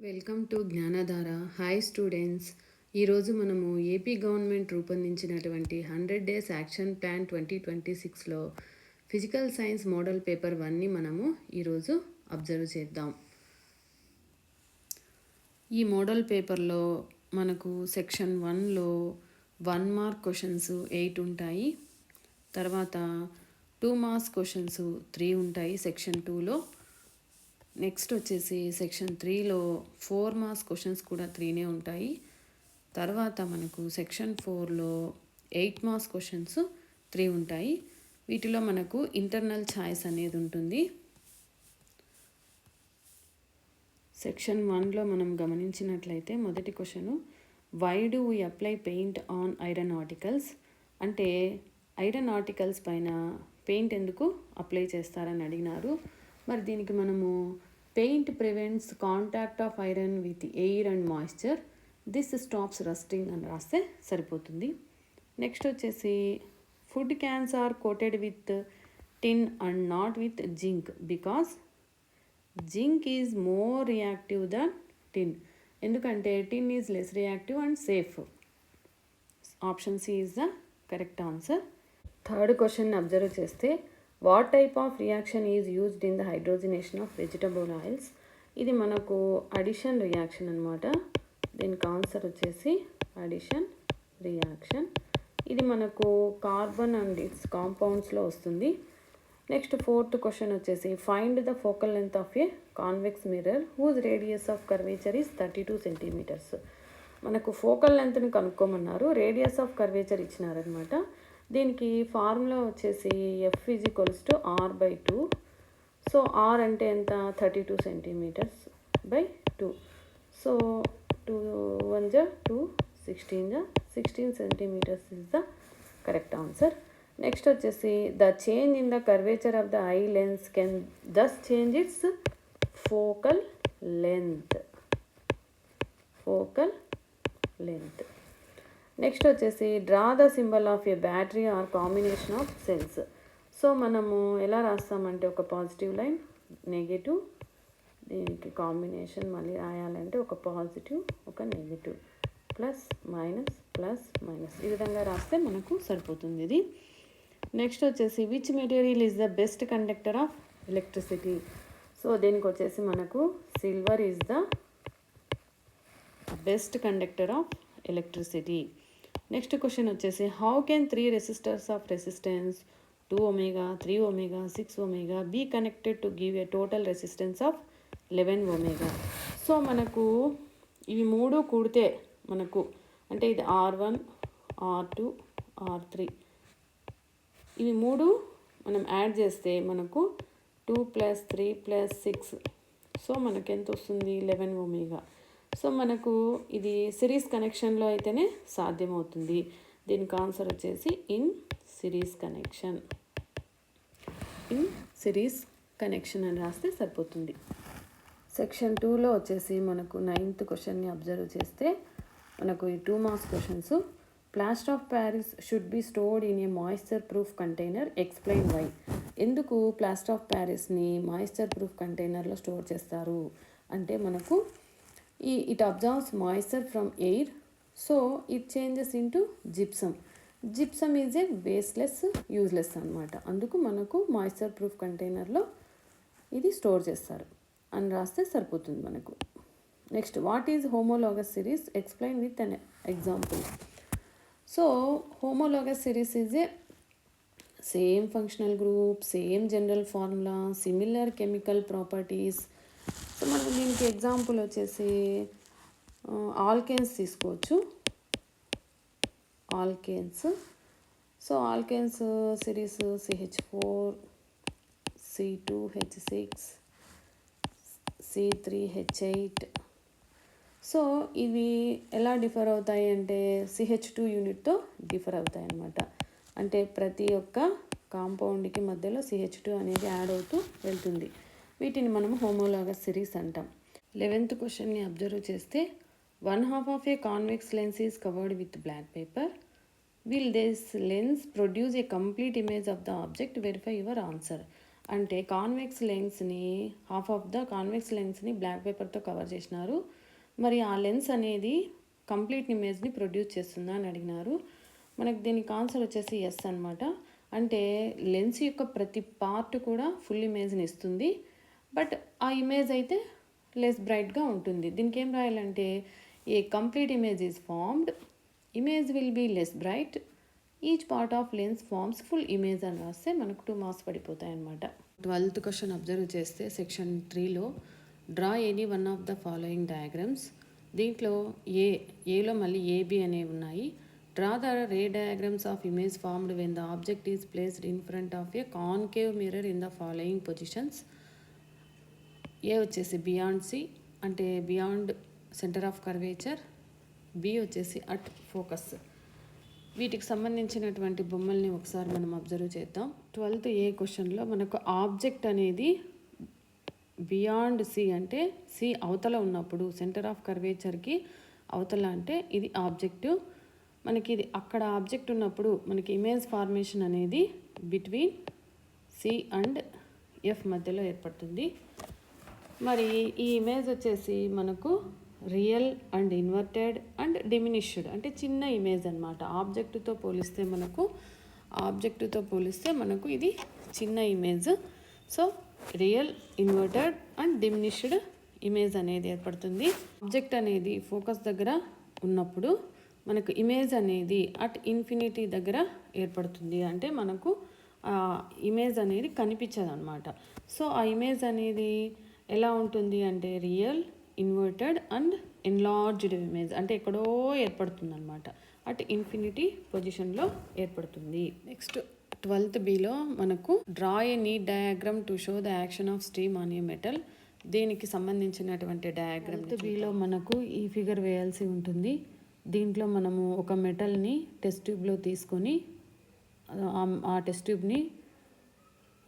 Welcome to Gnanadhara. Hi students, ఈరోజు మనము AP government రూపొందించినటువంటి 100 డేస్ యాక్షన్ ప్లాన్ 2026లో ఫిజికల్ సైన్స్ మోడల్ పేపర్ 1ని మనము ఈరోజు అబ్జర్వ్ చేద్దాం. ఈ మోడల్ పేపర్లో మనకు సెక్షన్ 1లో 1 మార్క్ క్వశ్చన్స్ 8 ఉంటాయి. తర్వాత 2 మార్క్స్ క్వశ్చన్స్ 3 ఉంటాయి సెక్షన్ 2లో. నెక్స్ట్ వచ్చేసి సెక్షన్ 3లో 4 మార్క్స్ క్వశ్చన్స్ కూడా 3నే ఉంటాయి. తర్వాత మనకు సెక్షన్ 4లో 8 మార్క్స్ క్వశ్చన్స్ 3 ఉంటాయి. వీటిలో మనకు ఇంటర్నల్ ఛాయిస్ అనేది ఉంటుంది. సెక్షన్ 1లో మనం గమనించినట్లయితే మొదటి question, why do we apply paint on iron articles? అంటే ఐరన్ ఆర్టికల్స్ పైన పెయింట్ ఎందుకు అప్లై చేస్తారని అడిగినారు. మరి దీనికి మనము paint prevents contact of iron with air and moisture, this stops rusting అని రాస్తే సరిపోతుంది. నెక్స్ట్ వచ్చేసి food cans are coated with tin and not with zinc because zinc is more reactive than tin. ఎందుకంటే tin is less reactive and safe. Option C is the correct answer. Third question observe చేస్తే, what type of reaction is used in the hydrogenation of vegetable oils? ఇది మనకు addition reaction అనమాట. దీనికి answer వచ్చేసి addition reaction. ఇది మనకు carbon and its కాంపౌండ్స్లో వస్తుంది. నెక్స్ట్ ఫోర్త్ క్వశ్చన్ వచ్చేసి, find the focal length of a convex mirror whose radius of curvature is 32 centimetres. మనకు ఫోకల్ లెంత్ని కనుక్కోమన్నారు, రేడియస్ ఆఫ్ కర్వేచర్ ఇచ్చినారనమాట. దీనికి ఫార్ములా వచ్చేసి F is equals to r/2. So R అంటే ఎంత, 32 centimetres by 2. So 2 1 2 16 centimetres is the correct answer. Next వచ్చేసి, the change in the curvature of the eye lens can thus change its focal length. Next వచ్చేసి, draw the symbol of a battery or combination of cells. So మనము ఎలా రాస్తామంటే ఒక positive line, negative, దీనికి combination మళ్ళీ రాయాలంటే ఒక positive ఒక నెగిటివ్, ప్లస్ మైనస్ ఈ విధంగా రాస్తే మనకు సరిపోతుంది ఇది. నెక్స్ట్ వచ్చేసి, which material is the best conductor of electricity? So దీనికి వచ్చేసి మనకు silver is the best conductor of electricity. Next question వచ్చేసి, how can 3 resistors of resistance 2 ohms, 3 ohms, 6 ohms be connected to give a total resistance of 11 ohms? So మనకు ఇవి మూడు కూడితే మనకు అంటే ఇది R1, R2, R3 ఇవి మూడు మనం యాడ్ చేస్తే మనకు 2 + 3 + 6, సో మనకు ఎంత వస్తుంది, 11 ohms. సో మనకు ఇది సిరీస్ కనెక్షన్లో అయితేనే సాధ్యమవుతుంది. దీనికి ఆన్సర్ వచ్చేసి ఇన్ సిరీస్ కనెక్షన్ అని రాస్తే సరిపోతుంది. సెక్షన్ 2లో వచ్చేసి మనకు 9th క్వశ్చన్ని అబ్జర్వ్ చేస్తే మనకు ఈ 2 marks questions, plaster of Paris should be stored in a moisture proof container, explain why. ఎందుకు ప్లాస్టర్ ఆఫ్ ప్యారిస్ని మాయిశ్చర్ ప్రూఫ్ కంటైనర్లో స్టోర్ చేస్తారు అంటే మనకు it absorbs moisture from air, so it changes into gypsum. Gypsum is a wasteless, useless అనమాట. అందుకు మనకు moisture proof కంటైనర్లో ఇది స్టోర్ చేస్తారు అని రాస్తే సరిపోతుంది మనకు. Next, what is homologous series? Explain with an example. So homologous series is a same functional group, same general formula, similar chemical properties. So మనం దీనికి ఎగ్జాంపుల్ వచ్చేసి ఆల్కేన్స్ తీసుకోవచ్చు. So alkanes series CH4, C2H6, C3H8. So ఇవి ఎలా differ అవుతాయి అంటే CH2 యూనిట్తో differ అవుతాయి అన్నమాట. అంటే ప్రతి ఒక్క కాంపౌండ్కి మధ్యలో CH2 అనేది యాడ్ అవుతూ వెళ్తుంది. వీటిని మనం హోమోలాగస్ సిరీస్ అంటాం. 11th క్వశ్చన్ని అబ్జర్వ్ చేస్తే, 1/2 of a convex lens is covered with black paper, will this lens produce a complete image of the object, verify your answer. అంటే కాన్వెక్స్ లెన్స్ని హాఫ్ ఆఫ్ ద కాన్వెక్స్ లెన్స్ని black పేపర్తో cover చేసినారు. మరి ఆ lens అనేది complete ఇమేజ్ని produce చేస్తుందా అని అడిగినారు. మనకు దీనికి ఆన్సర్ వచ్చేసి ఎస్ అనమాట. అంటే లెన్స్ యొక్క ప్రతి పార్ట్ కూడా ఫుల్ ఇమేజ్ని ఇస్తుంది, బట్ ఆ ఇమేజ్ అయితే లెస్ బ్రైట్గా ఉంటుంది. దీనికి ఏం రాయాలంటే a complete image is formed, image will be less bright, each part of lens forms full image అని రాస్తే మనకు 2 మార్క్స్ పడిపోతాయి అన్నమాట. 12th క్వశ్చన్ అబ్జర్వ్ చేస్తే సెక్షన్ 3లో draw any one of the following diagrams. దీంట్లో ఏలో మళ్ళీ ఏబి అనేవి ఉన్నాయి. Draw the ray diagrams of image formed when the object is placed in front of a concave mirror in the following positions. ఏ వచ్చేసి beyond C అంటే beyond centre of curvature, B వచ్చేసి at focus. వీటికి సంబంధించినటువంటి బొమ్మల్ని ఒకసారి మనం observe చేద్దాం. 12th ఏ క్వశ్చన్లో మనకు ఆబ్జెక్ట్ అనేది బియాండ్ సి అంటే సి అవతల ఉన్నప్పుడు, సెంటర్ ఆఫ్ కర్వేచర్కి అవతల అంటే ఇది ఆబ్జెక్టు. మనకి ఇది అక్కడ ఆబ్జెక్ట్ ఉన్నప్పుడు మనకి ఇమేజ్ ఫార్మేషన్ అనేది బిట్వీన్ సి అండ్ ఎఫ్ మధ్యలో ఏర్పడుతుంది. మరి ఈ ఇమేజ్ వచ్చేసి మనకు real and inverted and diminished అంటే చిన్న ఇమేజ్ అనమాట. ఆబ్జెక్టుతో పోలిస్తే మనకు ఇది చిన్న image. So real, inverted and diminished image అనేది ఏర్పడుతుంది. ఆబ్జెక్ట్ అనేది ఫోకస్ దగ్గర ఉన్నప్పుడు మనకు ఇమేజ్ అనేది అట్ ఇన్ఫినిటీ దగ్గర ఏర్పడుతుంది. అంటే మనకు ఇమేజ్ అనేది కనిపించదు అనమాట. సో ఆ ఇమేజ్ అనేది ఎలా ఉంటుంది అంటే real, inverted and enlarged image అంటే ఎక్కడో ఏర్పడుతుంది అనమాట. అట్ ఇన్ఫినిటీ పొజిషన్లో ఏర్పడుతుంది. నెక్స్ట్ 12th బిలో మనకు draw a neat diagram to show the action of steam on a metal. దీనికి సంబంధించినటువంటి డయాగ్రామ్ 12th బిలో మనకు ఈ ఫిగర్ వేయాల్సి ఉంటుంది. దీంట్లో మనము ఒక మెటల్ని టెస్ట్ ట్యూబ్లో తీసుకొని ఆ టెస్ట్ ట్యూబ్ని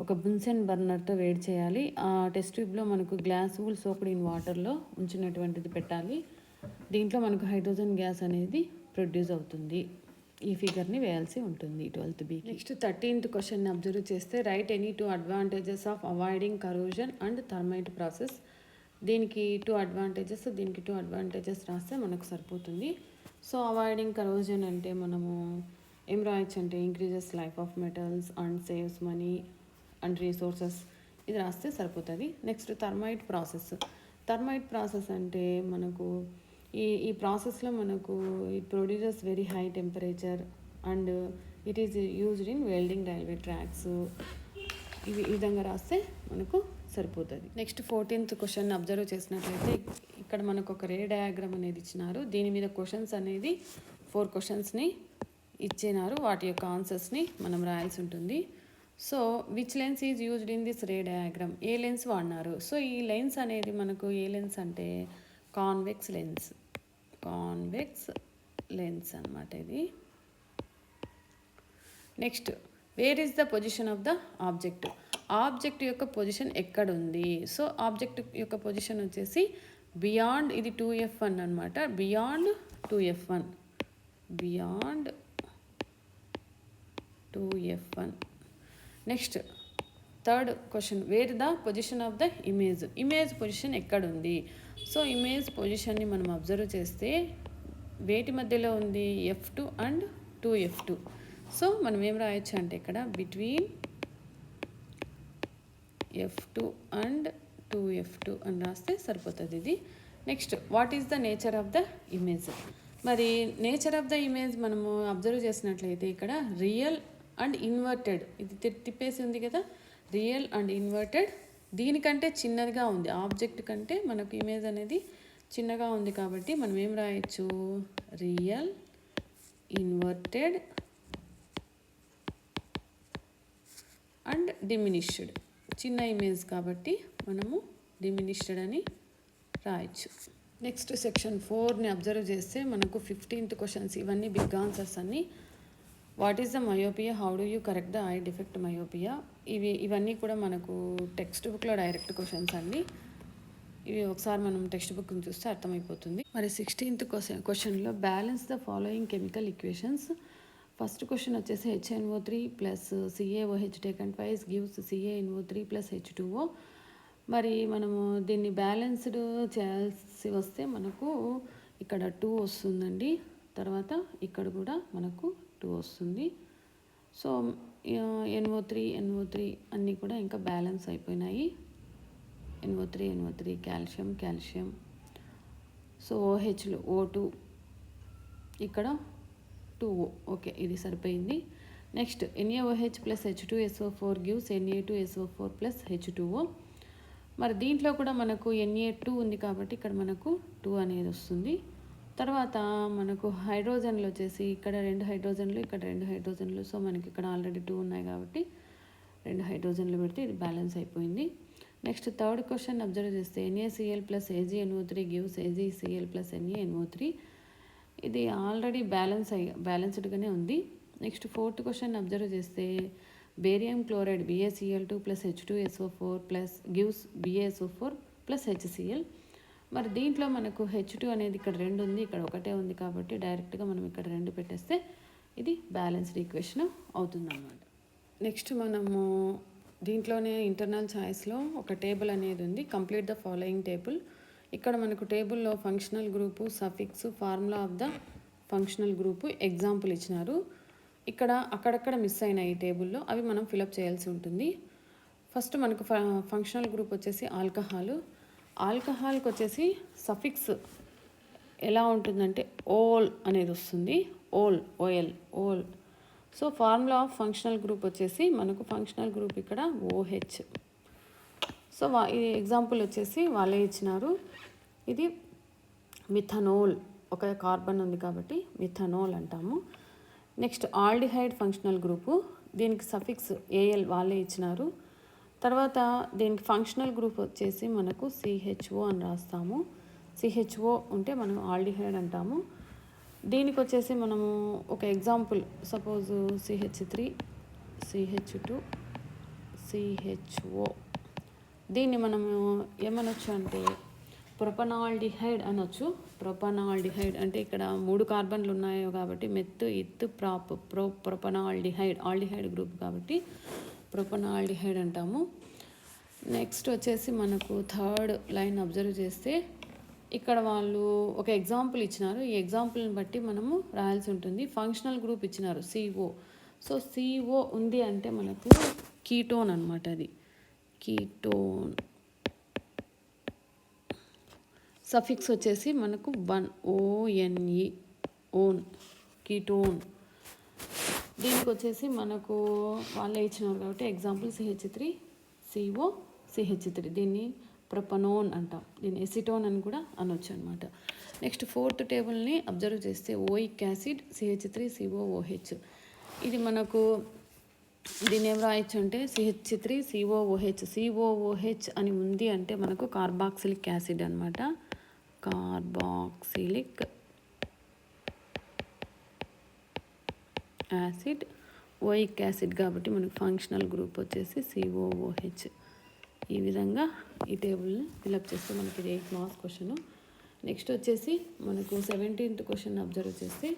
ఒక బున్సెన్ బర్నర్తో వేడి చేయాలి. ఆ టెస్ట్ ట్యూబ్లో మనకు గ్లాస్ వూల్ సోక్డ్ ఇన్ వాటర్లో ఉంచినటువంటిది పెట్టాలి. దీంట్లో మనకు హైడ్రోజన్ గ్యాస్ అనేది ప్రొడ్యూస్ అవుతుంది. ఈ ఫిగర్ని వేయాల్సి ఉంటుంది 12th బి. నెక్స్ట్ 13th క్వశ్చన్ని అబ్జర్వ్ చేస్తే right any 2 advantages of avoiding corrosion and thermite process. దీనికి 2 అడ్వాంటేజెస్, దీనికి 2 అడ్వాంటేజెస్ రాస్తే మనకు సరిపోతుంది. సో అవాయిడింగ్ కరోజన్ అంటే మనము ఏం రాయొచ్చు అంటే increases life of metals and saves money and resources, ఇది రాస్తే సరిపోతుంది. నెక్స్ట్ థర్మైట్ ప్రాసెస్ అంటే మనకు ఈ ప్రాసెస్లో మనకు it produces very high temperature and it is used in welding railway tracks. ఈ విధంగా రాస్తే మనకు సరిపోతుంది. నెక్స్ట్ 14th క్వశ్చన్ అబ్జర్వ్ చేసినట్లయితే ఇక్కడ మనకు ఒక రే డయాగ్రామ్ అనేది ఇచ్చినారు. దీని మీద క్వశ్చన్స్ అనేది 4 క్వశ్చన్స్ని ఇచ్చినారు. వాటి యొక్క ఆన్సర్స్ని మనం రాయాల్సి ఉంటుంది. So which lens is used in this ray diagram, A lens వాడినారు. సో ఈ లెన్స్ అనేది మనకు ఏ లెన్స్ అంటే కాన్వెక్స్ లెన్స్ అనమాట ఇది. Next where is the position of the object యొక్క పొజిషన్ ఎక్కడ ఉంది. సో ఆబ్జెక్ట్ యొక్క పొజిషన్ వచ్చేసి బియాండ్, ఇది 2F1 అనమాట, beyond 2F1. Next 3rd question where the position of the image position ఎక్కడుంది. సో ఇమేజ్ పొజిషన్ని మనం అబ్జర్వ్ చేస్తే వేటి మధ్యలో ఉంది, F2 అండ్ 2F2. సో మనం ఏం రాయొచ్చు అంటే ఇక్కడ బిట్వీన్ F2 అండ్ 2F2 అని రాస్తే సరిపోతుంది ఇది. Next what is the nature of the image. మరి నేచర్ ఆఫ్ ద ఇమేజ్ మనము అబ్జర్వ్ చేసినట్లయితే ఇక్కడ రియల్ అండ్ ఇన్వర్టెడ్, ఇది తిప్పేసి ఉంది కదా, రియల్ అండ్ ఇన్వర్టెడ్, దీనికంటే చిన్నదిగా ఉంది. ఆబ్జెక్ట్ కంటే మనకు ఇమేజ్ అనేది చిన్నగా ఉంది కాబట్టి మనం ఏం రాయొచ్చు, రియల్, ఇన్వర్టెడ్ అండ్ డిమినిష్డ్. చిన్న ఇమేజ్ కాబట్టి మనము డిమినిష్డ్ అని రాయొచ్చు. నెక్స్ట్ సెక్షన్ 4ని అబ్జర్వ్ చేస్తే మనకు 15th క్వశ్చన్స్, ఇవన్నీ బిగ్ ఆన్సర్స్ అన్ని. What is the myopia, how do you correct the I defect myopia. ఇవన్నీ కూడా మనకు టెక్స్ట్ బుక్లో డైరెక్ట్ క్వశ్చన్స్ అండి. ఇవి ఒకసారి మనం టెక్స్ట్ బుక్ని చూస్తే అర్థమైపోతుంది. మరి 16th క్వశ్చన్లో balance the following chemical equations. First question వచ్చేసి HNO3 plus CaOH taken twice gives CaNO3 plus H2O. మరి మనము దీన్ని బ్యాలెన్స్డ్ చేయాల్సి వస్తే మనకు ఇక్కడ 2 వస్తుందండి. తర్వాత ఇక్కడ కూడా మనకు 2 వస్తుంది. సో NO3 అన్నీ కూడా ఇంకా బ్యాలెన్స్ అయిపోయినాయి. NO3 calcium. సో OHలు O2 ఇక్కడ 2O. ఓకే, ఇది సరిపోయింది. Next NaOH plus H2SO4 gives Na2SO4 plus H2O. మరి దీంట్లో కూడా మనకు Na2 ఉంది కాబట్టి ఇక్కడ మనకు 2 అనేది వస్తుంది. తర్వాత మనకు హైడ్రోజన్లు వచ్చేసి ఇక్కడ 2 హైడ్రోజన్లు, ఇక్కడ 2 హైడ్రోజన్లు. సో మనకి ఇక్కడ ఆల్రెడీ 2 ఉన్నాయి కాబట్టి 2 హైడ్రోజన్లు పెడితే ఇది బ్యాలెన్స్ అయిపోయింది. నెక్స్ట్ థర్డ్ క్వశ్చన్ అబ్జర్వ్ చేస్తే NaCl plus AgNO3 gives AgCl plus NaNO3. ఇది ఆల్రెడీ బ్యాలెన్స్డ్గానే ఉంది. నెక్స్ట్ ఫోర్త్ క్వశ్చన్ అబ్జర్వ్ చేస్తే barium chloride BaCl2 plus H2SO4 plus gives BaSO4 plus HCl. మరి దీంట్లో మనకు H2 అనేది ఇక్కడ 2 ఉంది, ఇక్కడ ఒకటే ఉంది కాబట్టి డైరెక్ట్గా మనం ఇక్కడ 2 పెట్టేస్తే ఇది బ్యాలెన్స్డ్ ఈక్వేషన్ అవుతుందన్నమాట. నెక్స్ట్ మనము దీంట్లోనే ఇంటర్నల్ ఛాయిస్లో ఒక టేబుల్ అనేది ఉంది, కంప్లీట్ ద ఫాలోయింగ్ టేబుల్. ఇక్కడ మనకు టేబుల్లో functional group, suffix, formula of the functional group, example ఇచ్చినారు. ఇక్కడ అక్కడక్కడ మిస్ అయిన ఈ టేబుల్లో అవి మనం ఫిలప్ చేయాల్సి ఉంటుంది. ఫస్ట్ మనకు ఫంక్షనల్ గ్రూప్ వచ్చేసి ఆల్కహాల్కి వచ్చేసి సఫిక్స్ ఎలా ఉంటుందంటే ఓల్ అనేది వస్తుంది, ol. So formula of functional group వచ్చేసి మనకు ఫంక్షనల్ గ్రూప్ ఇక్కడ OH. సో ఈ ఎగ్జాంపుల్ వచ్చేసి వాళ్ళే ఇచ్చినారు. ఇది మిథనోల్, ఒక కార్బన్ ఉంది కాబట్టి మిథనోల్ అంటాము. నెక్స్ట్ ఆల్డిహైడ్ ఫంక్షనల్ గ్రూపు, దీనికి సఫిక్స్ AL వాళ్ళే ఇచ్చినారు. తర్వాత దీనికి ఫంక్షనల్ గ్రూప్ వచ్చేసి మనకు CHO అని రాస్తాము. CHO ఉంటే మనం ఆల్డిహైడ్ అంటాము. దీనికి వచ్చేసి మనము ఒక example suppose CH3 CH2 CHO, దీన్ని మనము ఏమనొచ్చు అంటే ప్రొపనాల్డిహైడ్ అనొచ్చు. ప్రొపనాల్డిహైడ్ అంటే ఇక్కడ 3 కార్బన్లు ఉన్నాయో కాబట్టి ఇత్ ప్రాప్ ఆల్డిహైడ్ గ్రూప్ కాబట్టి ప్రొపనాల్డిహైడ్ అంటాము. నెక్స్ట్ వచ్చేసి మనకు థర్డ్ లైన్ అబ్జర్వ్ చేస్తే ఇక్కడ వాళ్ళు ఒక ఎగ్జాంపుల్ ఇచ్చినారు. ఈ ఎగ్జాంపుల్ని బట్టి మనము రాయాల్సి ఉంటుంది. ఫంక్షనల్ గ్రూప్ ఇచ్చినారు CO. సో CO ఉంది అంటే మనకు కీటోన్ అనమాట, అది కీటోన్. సఫిక్స్ వచ్చేసి మనకు 1 ONE, ఓన్, కీటోన్. దీనికి వచ్చేసి మనకు వాళ్ళే ఇచ్చినారు కాబట్టి ఎగ్జాంపుల్ CH3 CO CH3, దీన్ని ప్రొపనోన్ అంటాం, దీన్ని ఎసిటోన్ అని కూడా అనొచ్చు అనమాట. నెక్స్ట్ ఫోర్త్ టేబుల్ని అబ్జర్వ్ చేస్తే ఓయిక్ యాసిడ్ CH3 COOH. ఇది మనకు దీన్ని ఏం రాయొచ్చు అంటే CH3 COOH అని ఉంది అంటే మనకు కార్బాక్సిలిక్ యాసిడ్ అనమాట, కార్బాక్సిలిక్ యాసిడ్, ఓయిక్ యాసిడ్ కాబట్టి మనకు ఫంక్షనల్ గ్రూప్ వచ్చేసి COOH. ఈ విధంగా ఈ టేబుల్ని ఫిలప్ చేస్తే మనకి ఇది 8 మార్క్స్ క్వశ్చన్. నెక్స్ట్ వచ్చేసి మనకు 17th క్వశ్చన్ అబ్జర్వ్ చేస్తే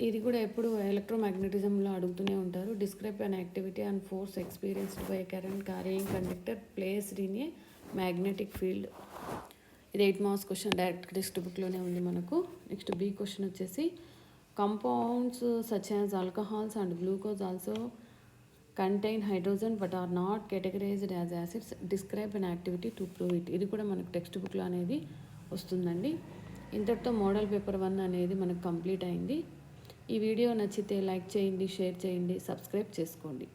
ఇది కూడా ఎప్పుడు ఎలక్ట్రోమాగ్నెటిజంలో అడుగుతూనే ఉంటారు. Describe an activity and force experienced by current carrying conductor placed in a magnetic field. ఇది 8 మార్క్స్ క్వశ్చన్, డైరెక్ట్ టెక్స్ట్ బుక్లోనే ఉంది మనకు. నెక్స్ట్ B క్వశ్చన్ వచ్చేసి compounds such as alcohols and glucose also contain hydrogen but are not categorized as acids. Describe an activity to prove it. ఇది కూడా మనకు text బుక్లో అనేది వస్తుందండి. ఇంతటితో మోడల్ పేపర్ 1 అనేది మనకు కంప్లీట్ అయింది. ఈ వీడియో నచ్చితే లైక్ చేయండి, షేర్ చేయండి, సబ్స్క్రైబ్ చేసుకోండి.